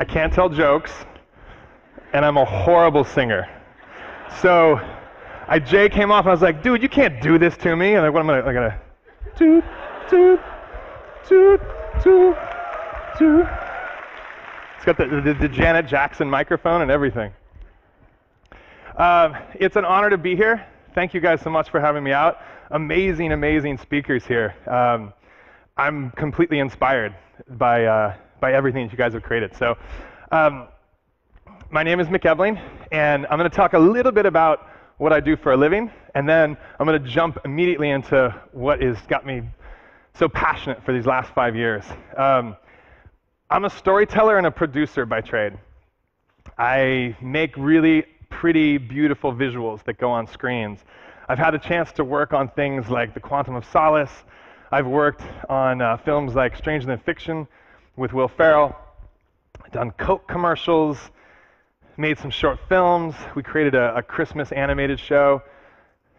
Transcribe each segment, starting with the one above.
I can't tell jokes, and I'm a horrible singer. So Jay came off, and I was like, dude, you can't do this to me. And like, what am I gonna toot, toot, toot, toot, toot. It's got the Janet Jackson microphone and everything. It's an honor to be here. Thank you guys so much for having me out. Amazing, amazing speakers here. I'm completely inspired by everything that you guys have created. So, my name is Mick EBELING, and I'm going to talk a little bit about what I do for a living, and then I'm going to jump immediately into what has got me so passionate for these last 5 years. I'm a storyteller and a producer by trade. I make really pretty, beautiful visuals that go on screens. I've had a chance to work on things like The Quantum of Solace. I've worked on films like Stranger Than Fiction with Will Ferrell. I've done Coke commercials, made some short films. We created a Christmas animated show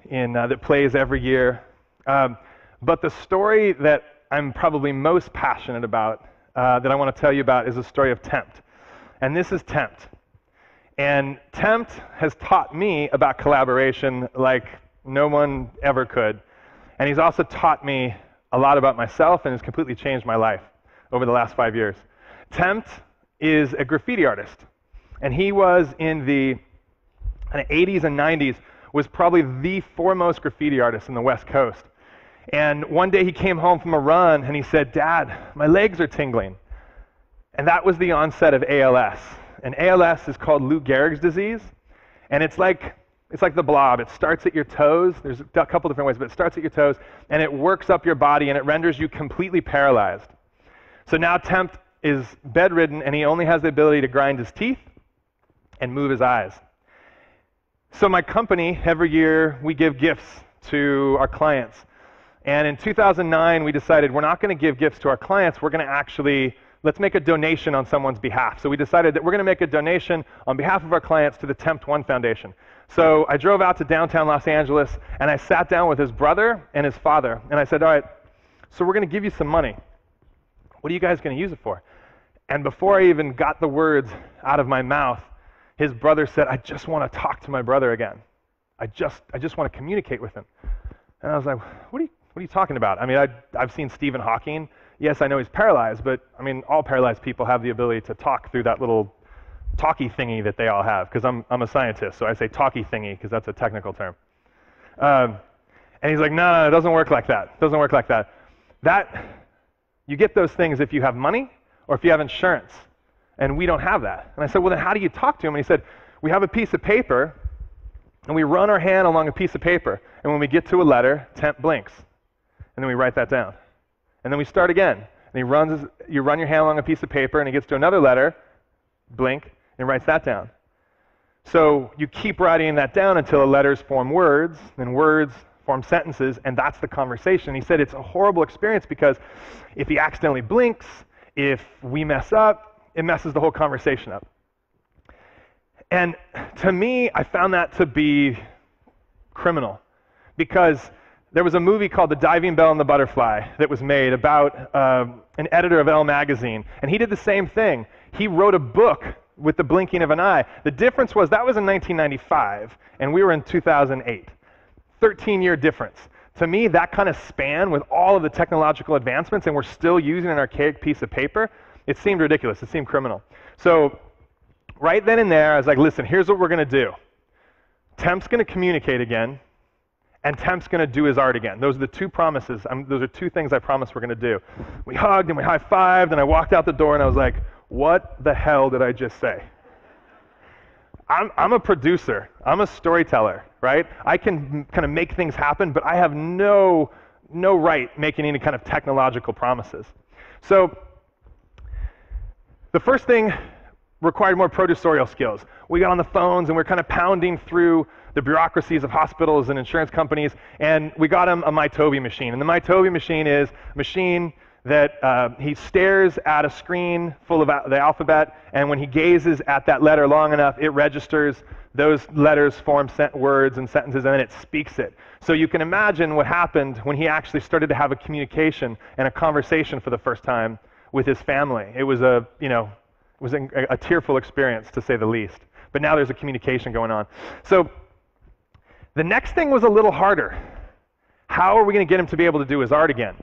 that plays every year. But the story that I'm probably most passionate about, that I want to tell you about, is the story of Tempt. And this is Tempt. And Tempt has taught me about collaboration like no one ever could. And he's also taught me a lot about myself and has completely changed my life over the last 5 years. Tempt is a graffiti artist. And he was in the 80s and 90s, was probably the foremost graffiti artist in the West Coast. And one day he came home from a run and he said, "Dad, my legs are tingling." And that was the onset of ALS. And ALS is called Lou Gehrig's disease. And it's like the blob. It starts at your toes. There's a couple different ways, but it starts at your toes, and it works up your body, and it renders you completely paralyzed. So now Tempt is bedridden, and he only has the ability to grind his teeth and move his eyes. So my company, every year, we give gifts to our clients. And in 2009, we decided we're not going to give gifts to our clients. We're going to actually, let's make a donation on someone's behalf. So we decided that we're going to make a donation on behalf of our clients to the Tempt One Foundation. So I drove out to downtown Los Angeles, and I sat down with his brother and his father. And I said, all right, so we're going to give you some money. What are you guys going to use it for? And before I even got the words out of my mouth, his brother said, I just want to talk to my brother again. I just want to communicate with him. And I was like, what are you talking about? I mean, I've seen Stephen Hawking. Yes, I know he's paralyzed, but I mean, all paralyzed people have the ability to talk through that little talkie thingy that they all have, because I'm a scientist, so I say talkie thingy because that's a technical term. And he's like, no, it doesn't work like that. It doesn't work like that. You get those things if you have money or if you have insurance, and we don't have that. And I said, well, then how do you talk to him? And he said, we have a piece of paper, and we run our hand along a piece of paper, and when we get to a letter, Tempt blinks, and then we write that down. And then we start again, and you run your hand along a piece of paper, and he gets to another letter, blink, and writes that down. So you keep writing that down until the letters form words, and words form sentences, and that's the conversation. He said it's a horrible experience because if he accidentally blinks, if we mess up, it messes the whole conversation up. And to me, I found that to be criminal, because there was a movie called The Diving Bell and the Butterfly that was made about an editor of Elle magazine, and he did the same thing. He wrote a book with the blinking of an eye. The difference was that was in 1995, and we were in 2008. 13-year difference. To me, that kind of span with all of the technological advancements, and we're still using an archaic piece of paper, it seemed ridiculous. It seemed criminal. So right then and there, I was like, listen, here's what we're going to do. Tempt's going to communicate again, and Tempt's going to do his art again. Those are the two promises. Those are two things I promised we're going to do. We hugged, and we high-fived, and I walked out the door, and I was like, what the hell did I just say? I'm a producer. I'm a storyteller, right? I can kind of make things happen, but I have no right making any kind of technological promises. So the first thing required more producerial skills. We got on the phones, and we're kind of pounding through the bureaucracies of hospitals and insurance companies, and we got him a MyToby machine. And the MyToby machine is a machine that he stares at a screen full of the alphabet, and when he gazes at that letter long enough, it registers those letters, form words and sentences, and then it speaks it. So you can imagine what happened when he actually started to have a communication and a conversation for the first time with his family. It was was a tearful experience, to say the least. But now there's a communication going on. So the next thing was a little harder. How are we going to get him to be able to do his art again?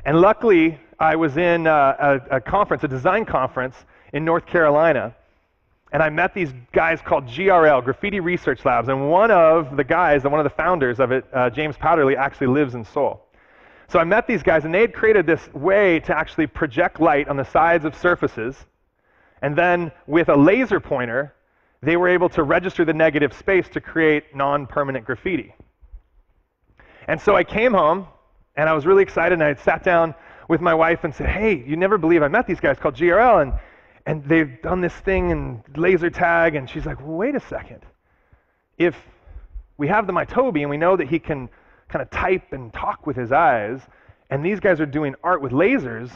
And luckily, I was in a conference, a design conference in North Carolina, and I met these guys called GRL, Graffiti Research Labs, and one of the guys, one of the founders of it, James Powderly, actually lives in Seoul. So I met these guys, and they had created this way to actually project light on the sides of surfaces, and then with a laser pointer, they were able to register the negative space to create non-permanent graffiti. And so I came home, and I was really excited, and I sat down with my wife and said, hey, you never believe I met these guys called GRL, and they've done this thing and laser tag, and she's like, well, wait a second. If we have the Mitobi, and we know that he can kind of type and talk with his eyes, and these guys are doing art with lasers,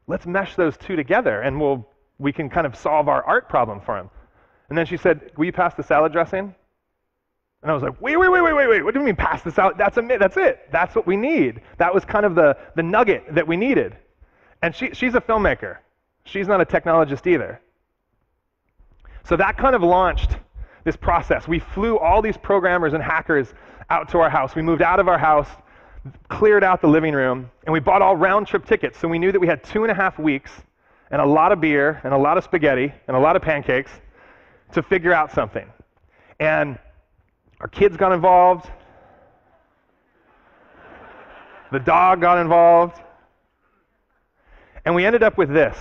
let's mesh those two together, and we can kind of solve our art problem for him. And then she said, will you pass the salad dressing? And I was like, wait, what do you mean pass this out? That's it. That's what we need. That was kind of the nugget that we needed. And she's a filmmaker. She's not a technologist either. So that kind of launched this process. We flew all these programmers and hackers out to our house. We moved out of our house, cleared out the living room, and we bought all round-trip tickets. So we knew that we had 2.5 weeks and a lot of beer and a lot of spaghetti and a lot of pancakes to figure out something. And our kids got involved. The dog got involved. And we ended up with this.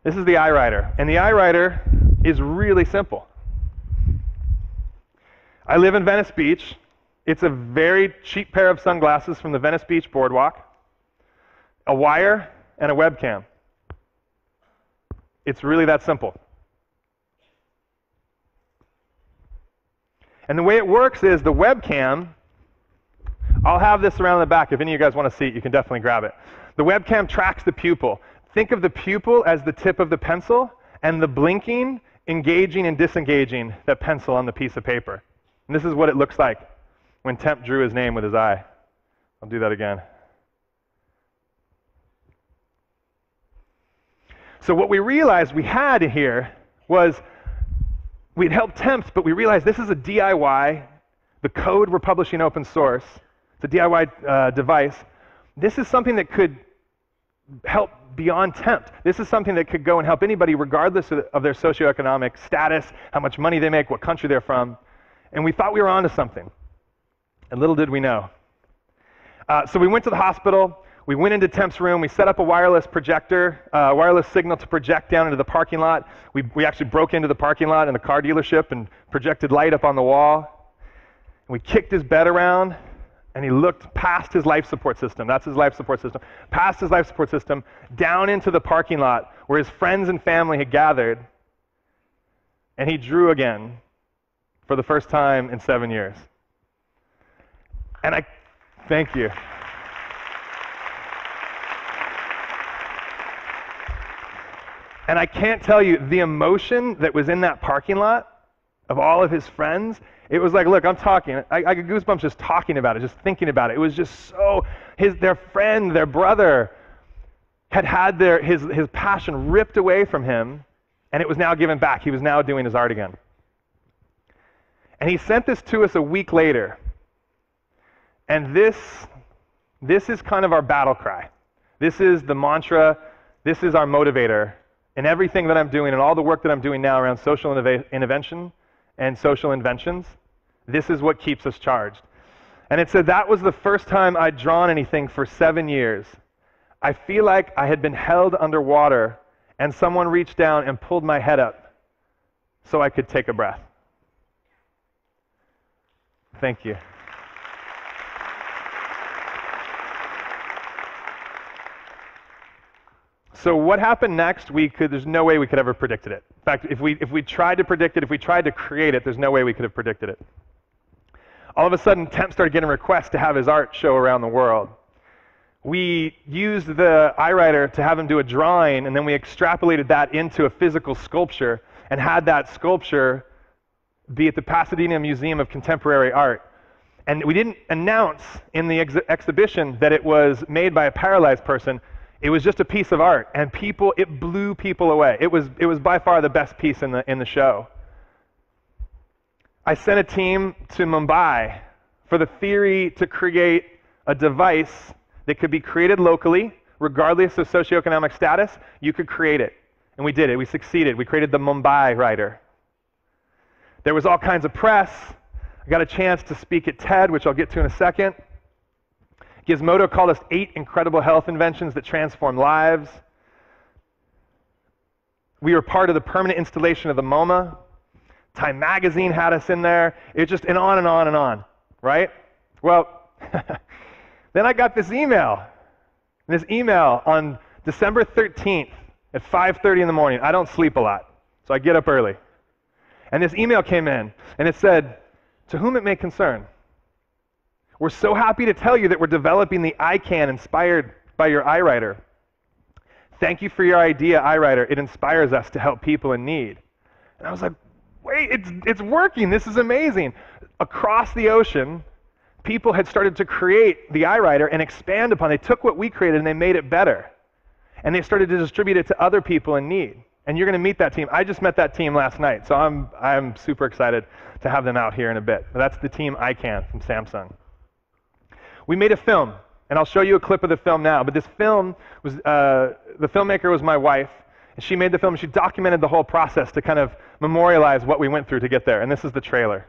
This is the iWriter. And the iWriter is really simple. I live in Venice Beach. It's a very cheap pair of sunglasses from the Venice Beach Boardwalk, a wire, and a webcam. It's really that simple. And the way it works is the webcam, I'll have this around the back. If any of you guys want to see it, you can definitely grab it. The webcam tracks the pupil. Think of the pupil as the tip of the pencil, and the blinking, engaging, and disengaging that pencil on the piece of paper. And this is what it looks like when Temp drew his name with his eye. I'll do that again. So what we realized we had here was we'd helped Temps, but we realized this is a DIY. The code we're publishing open source. It's a DIY device. This is something that could help beyond Temp. This is something that could go and help anybody regardless of their socioeconomic status, how much money they make, what country they're from. And we thought we were onto something. And little did we know. So we went to the hospital. We went into Temp's room. We set up a wireless projector, wireless signal to project down into the parking lot. We actually broke into the parking lot in the car dealership and projected light up on the wall. And we kicked his bed around, and he looked past his life support system. That's his life support system. Past his life support system, down into the parking lot where his friends and family had gathered. And he drew again for the first time in 7 years. And thank you. And I can't tell you the emotion that was in that parking lot of all of his friends. It was like, look, I'm talking. I get goosebumps just talking about it, just thinking about it. It was just so, their friend, their brother, had his passion ripped away from him, and it was now given back. He was now doing his art again. And he sent this to us a week later. And this is kind of our battle cry. This is the mantra. This is our motivator. And everything that I'm doing and all the work that I'm doing now around social intervention and social inventions, this is what keeps us charged. And it said that was the first time I'd drawn anything for 7 years. I feel like I had been held underwater and someone reached down and pulled my head up so I could take a breath. Thank you. So what happened next, there's no way we could ever predicted it. In fact, if we tried to predict it, if we tried to create it, there's no way we could have predicted it. All of a sudden, Temp started getting requests to have his art show around the world. We used the iWriter to have him do a drawing, and then we extrapolated that into a physical sculpture and had that sculpture be at the Pasadena Museum of Contemporary Art. And we didn't announce in the exhibition that it was made by a paralyzed person. It was just a piece of art, and it blew people away. It was by far the best piece in the show. I sent a team to Mumbai for the theory to create a device that could be created locally, regardless of socioeconomic status. You could create it. And we did it. We succeeded. We created the Mumbai writer. There was all kinds of press. I got a chance to speak at TED, which I'll get to in a second. Gizmodo called us 8 incredible health inventions that transform lives. We were part of the permanent installation of the MoMA. Time Magazine had us in there. It just, and on and on and on, right? Well, then I got this email. This email on December 13th at 5:30 in the morning. I don't sleep a lot, so I get up early. And this email came in, and it said, "To whom it may concern, we're so happy to tell you that we're developing the iCan inspired by your iWriter. Thank you for your idea, iWriter. It inspires us to help people in need." And I was like, wait, it's working. This is amazing. Across the ocean, people had started to create the iWriter and expand upon it. They took what we created and they made it better. And they started to distribute it to other people in need. And you're going to meet that team. I just met that team last night, so I'm super excited to have them out here in a bit. But that's the team iCan from Samsung. We made a film, and I'll show you a clip of the film now. But this film was, the filmmaker was my wife, and she made the film. She documented the whole process to kind of memorialize what we went through to get there. And this is the trailer.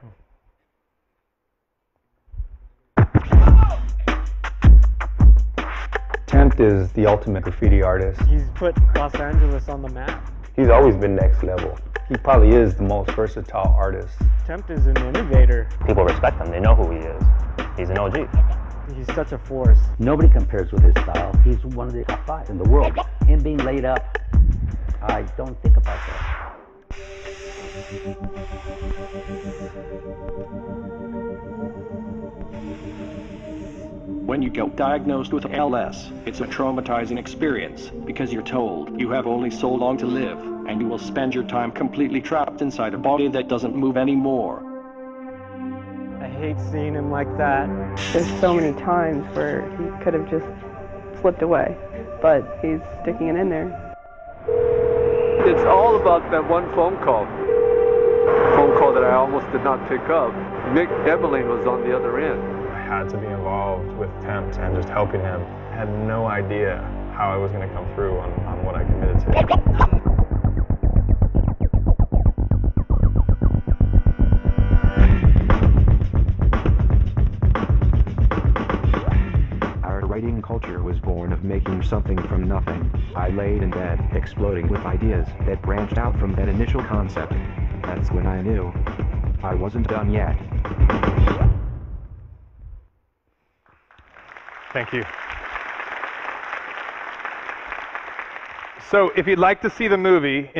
Tempt is the ultimate graffiti artist. He's put Los Angeles on the map. He's always been next level. He probably is the most versatile artist. Tempt is an innovator. People respect him. They know who he is. He's an OG. He's such a force. Nobody compares with his style. He's one of the top 5 in the world. Him being laid up, I don't think about that. When you get diagnosed with ALS, it's a traumatizing experience because you're told you have only so long to live, and you will spend your time completely trapped inside a body that doesn't move anymore. I hate seeing him like that. There's so many times where he could have just slipped away, but he's sticking it in there. It's all about that one phone call that I almost did not pick up. Mick EBELING was on the other end. I had to be involved with Tempt and just helping him. I had no idea how I was going to come through on what I committed to. Our writing culture was born of making something from nothing. I laid in bed, exploding with ideas that branched out from that initial concept. That's when I knew I wasn't done yet. Thank you. So if you'd like to see the movie,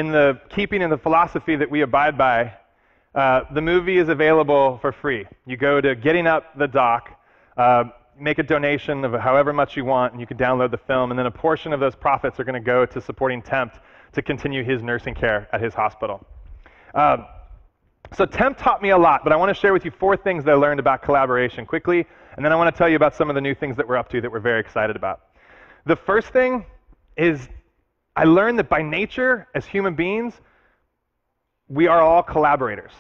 keeping in the philosophy that we abide by, the movie is available for free. You go to Getting Up the Doc, make a donation of however much you want, and you can download the film, and then a portion of those profits are going to go to supporting Tempt to continue his nursing care at his hospital. So Tempt taught me a lot, but I want to share with you 4 things that I learned about collaboration quickly, and then I want to tell you about some of the new things that we're up to that we're very excited about. The first thing is I learned that by nature, as human beings, we are all collaborators.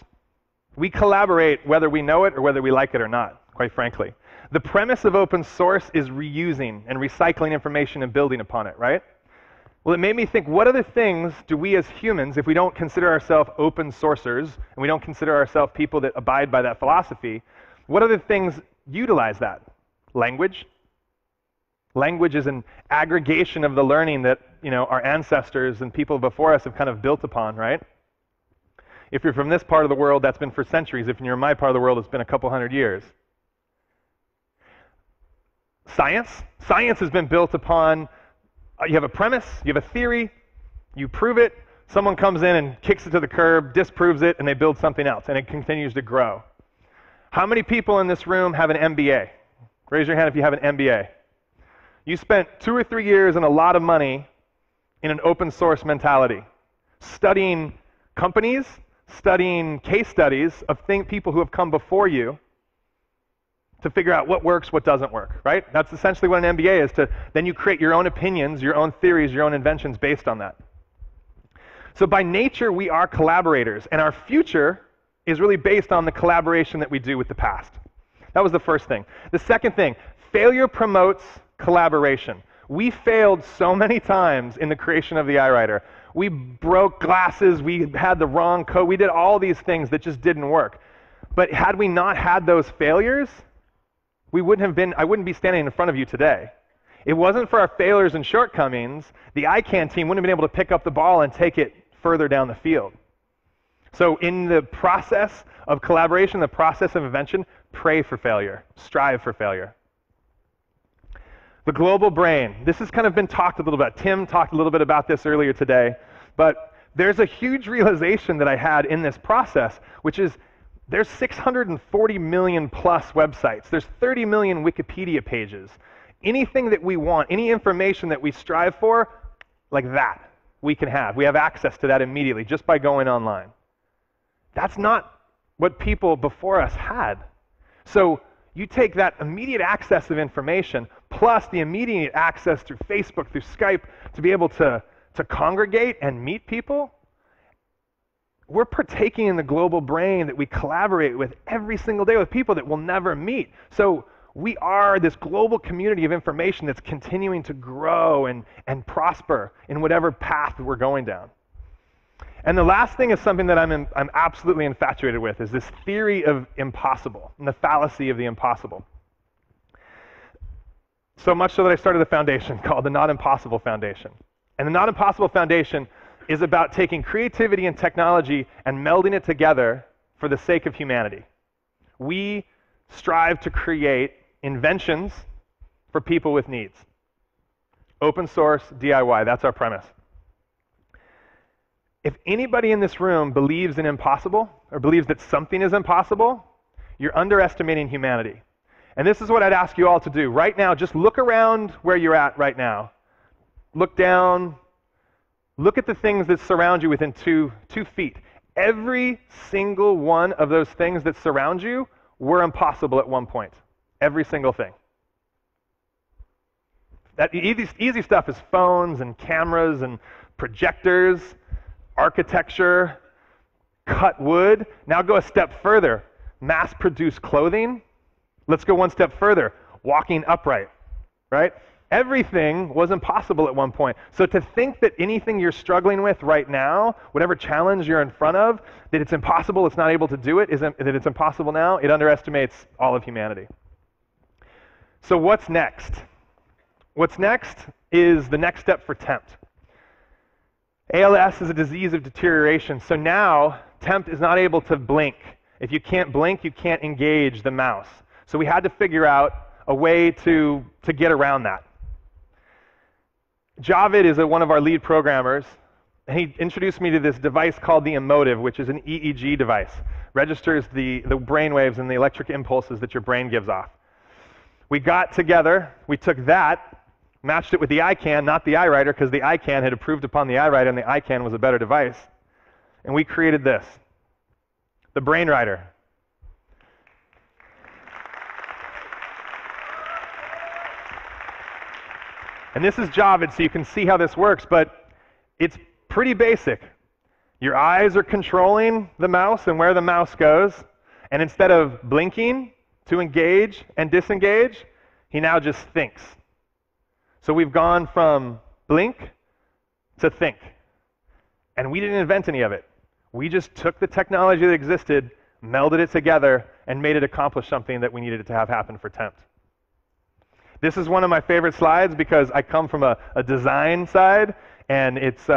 We collaborate whether we know it or whether we like it or not, quite frankly. The premise of open source is reusing and recycling information and building upon it, right? Well, it made me think, what other things do we as humans, if we don't consider ourselves open sourcers, and we don't consider ourselves people that abide by that philosophy, what other things utilize that? Language. Language is an aggregation of the learning that, our ancestors and people before us have kind of built upon, right? If you're from this part of the world, that's been for centuries. If you're in my part of the world, it's been a couple hundred years. Science. Science has been built upon, you have a premise, you have a theory, you prove it, someone comes in and kicks it to the curb, disproves it, and they build something else, and it continues to grow. How many people in this room have an MBA? Raise your hand if you have an MBA. You spent 2 or 3 years and a lot of money in an open source mentality, studying companies, studying case studies of people who have come before you to figure out what works, what doesn't work, right? That's essentially what an MBA is. Then you create your own opinions, your own theories, your own inventions based on that. So by nature, we are collaborators, and our future is really based on the collaboration that we do with the past. That was the first thing. The second thing, failure promotes collaboration. We failed so many times in the creation of the iWriter. We broke glasses, we had the wrong code, we did all these things that just didn't work. But had we not had those failures, I wouldn't be standing in front of you today. It wasn't for our failures and shortcomings, the ICANN team wouldn't have been able to pick up the ball and take it further down the field. So in the process of collaboration, the process of invention, pray for failure, strive for failure. The global brain. This has kind of been talked a little bit. Tim talked a little bit about this earlier today, but there's a huge realization that I had in this process, which is there's 640 million plus websites. There's 30 million Wikipedia pages. Anything that we want, any information that we strive for, like that, we can have. We have access to that immediately just by going online. That's not what people before us had. So you take that immediate access of information plus the immediate access through Facebook, through Skype, to be able to congregate and meet people. We're partaking in the global brain that we collaborate with every single day with people that we'll never meet. So we are this global community of information that's continuing to grow and prosper in whatever path we're going down. And the last thing is something that I'm absolutely infatuated with, is this theory of impossible and the fallacy of the impossible. So much so that I started a foundation called the Not Impossible Foundation. And the Not Impossible Foundation is about taking creativity and technology and melding it together for the sake of humanity. We strive to create inventions for people with needs. Open source, DIY, that's our premise. If anybody in this room believes in impossible, or believes that something is impossible, you're underestimating humanity. And this is what I'd ask you all to do. Right now, just look around where you're at right now. Look down. Look at the things that surround you within 2 feet. Every single one of those things that surround you were impossible at one point. Every single thing. That easy stuff is phones and cameras and projectors, architecture, cut wood. Now go a step further. Mass-produced clothing. Let's go one step further. Walking upright, right? Everything was impossible at one point. So to think that anything you're struggling with right now, whatever challenge you're in front of, that it's impossible, it's not able to do it, that it's impossible now, it underestimates all of humanity. So what's next? What's next is the next step for tempt. ALS is a disease of deterioration. So now tempt is not able to blink. If you can't blink, you can't engage the mouse. So we had to figure out a way to get around that. Javid is one of our lead programmers, and he introduced me to this device called the Emotive, which is an EEG device. Registers the brain waves and the electric impulses that your brain gives off. We got together, we took that, matched it with the ICANN, not the iWriter, because the ICANN had approved upon the iWriter and the ICANN was a better device. And we created this, the BrainWriter. And this is Javid, so you can see how this works, but it's pretty basic. Your eyes are controlling the mouse and where the mouse goes, and instead of blinking to engage and disengage, he now just thinks. So we've gone from blink to think. And we didn't invent any of it. We just took the technology that existed, melded it together, and made it accomplish something that we needed it to have happen for tempt. This is one of my favorite slides because I come from a design side, and it's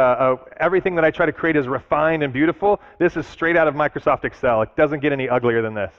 everything that I try to create is refined and beautiful. This is straight out of Microsoft Excel. It doesn't get any uglier than this.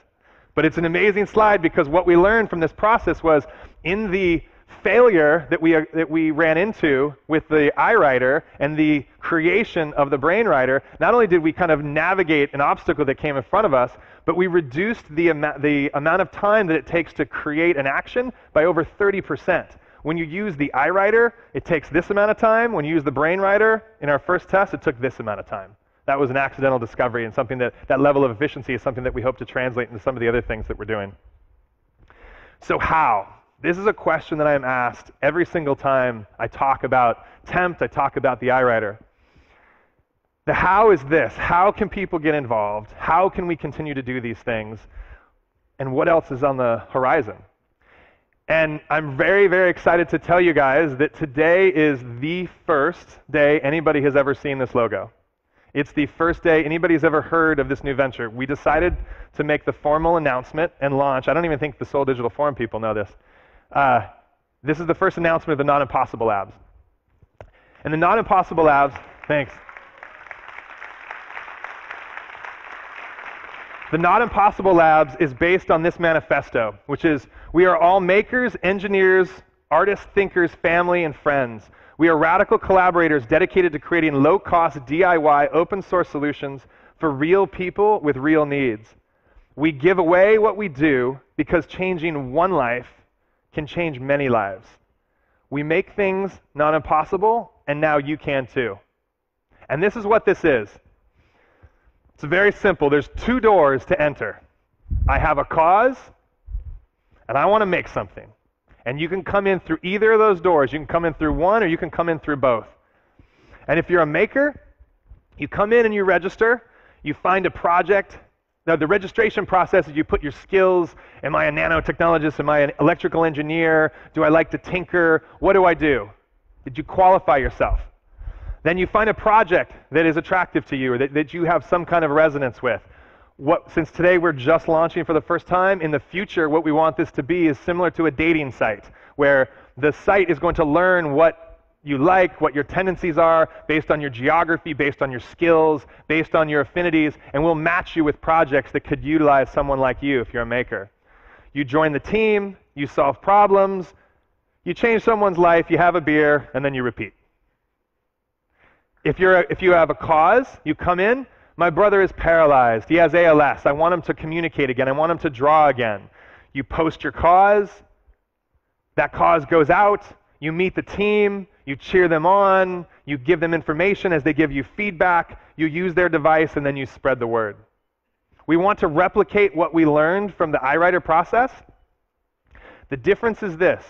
But it's an amazing slide because what we learned from this process was in the failure that we ran into with the iWriter and the creation of the BrainWriter, not only did we kind of navigate an obstacle that came in front of us, but we reduced the amount of time that it takes to create an action by over 30%. When you use the iWriter, it takes this amount of time. When you use the BrainWriter in our first test, it took this amount of time. That was an accidental discovery, and something that level of efficiency is something that we hope to translate into some of the other things that we're doing. So how? This is a question that I am asked every single time I talk about Tempt, I talk about the iWriter. The how is this: how can people get involved? How can we continue to do these things? And what else is on the horizon? And I'm very, very excited to tell you guys that today is the first day anybody has ever seen this logo. It's the first day anybody's ever heard of this new venture. We decided to make the formal announcement and launch. I don't even think the Soul Digital Forum people know this. This is the first announcement of the Not Impossible Labs. And the Not Impossible Labs, thanks. The Not Impossible Labs is based on this manifesto, which is, we are all makers, engineers, artists, thinkers, family, and friends. We are radical collaborators dedicated to creating low-cost DIY open source solutions for real people with real needs. We give away what we do because changing one life can change many lives. We make things not impossible, and now you can too. And this is what this is. It's very simple. There's two doors to enter. I have a cause, and I want to make something. And you can come in through either of those doors. You can come in through one, or you can come in through both. And if you're a maker, you come in and you register. You find a project. Now, the registration process is you put your skills. Am I a nanotechnologist? Am I an electrical engineer? Do I like to tinker? What do I do? Did you qualify yourself? Then you find a project that is attractive to you, or that you have some kind of resonance with. Since today we're just launching for the first time, in the future what we want this to be is similar to a dating site, where the site is going to learn what you like, what your tendencies are, based on your geography, based on your skills, based on your affinities, and we'll match you with projects that could utilize someone like you if you're a maker. You join the team, you solve problems, you change someone's life, you have a beer, and then you repeat. If you have a cause, you come in. My brother is paralyzed. He has ALS. I want him to communicate again. I want him to draw again. You post your cause. That cause goes out. You meet the team. You cheer them on. You give them information as they give you feedback. You use their device, and then you spread the word. We want to replicate what we learned from the iWriter process. The difference is this.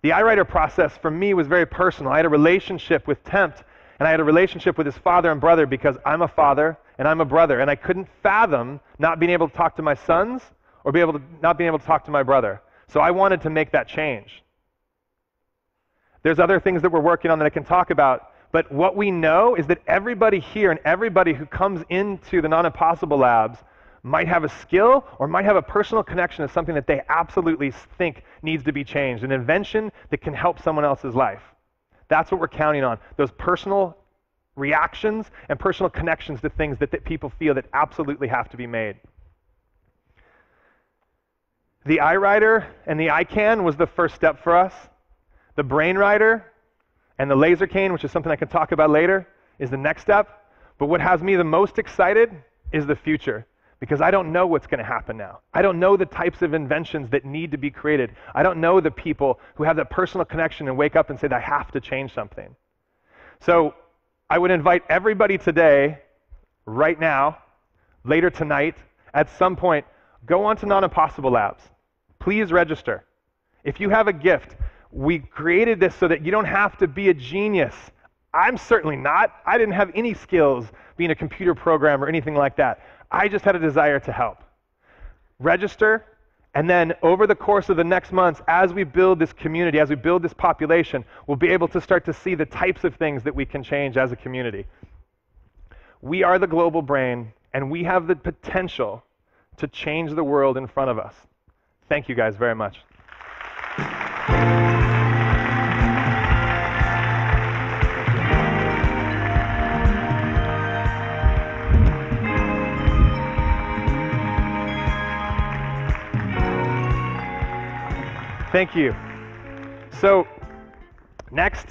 The iWriter process for me was very personal. I had a relationship with Tempt, and I had a relationship with his father and brother because I'm a father and I'm a brother, and I couldn't fathom not being able to talk to my sons or not being able to talk to my brother. So I wanted to make that change. There's other things that we're working on that I can talk about, but what we know is that everybody here and everybody who comes into the Not Impossible Labs might have a skill or might have a personal connection to something that they absolutely think needs to be changed, an invention that can help someone else's life. That's what we're counting on, those personal reactions and personal connections to things that people feel that absolutely have to be made. The iWriter and the iCan was the first step for us. The BrainWriter and the Laser Cane, which is something I can talk about later, is the next step. But what has me the most excited is the future, because I don't know what's going to happen now. I don't know the types of inventions that need to be created. I don't know the people who have that personal connection and wake up and say, I have to change something. So I would invite everybody today, right now, later tonight, at some point, go on to Not Impossible Labs. Please register. If you have a gift, we created this so that you don't have to be a genius. I'm certainly not. I didn't have any skills being a computer programmer or anything like that. I just had a desire to help. Register, and then over the course of the next months, as we build this community, as we build this population, we'll be able to start to see the types of things that we can change as a community. We are the global brain, and we have the potential to change the world in front of us. Thank you guys very much. Thank you. So next,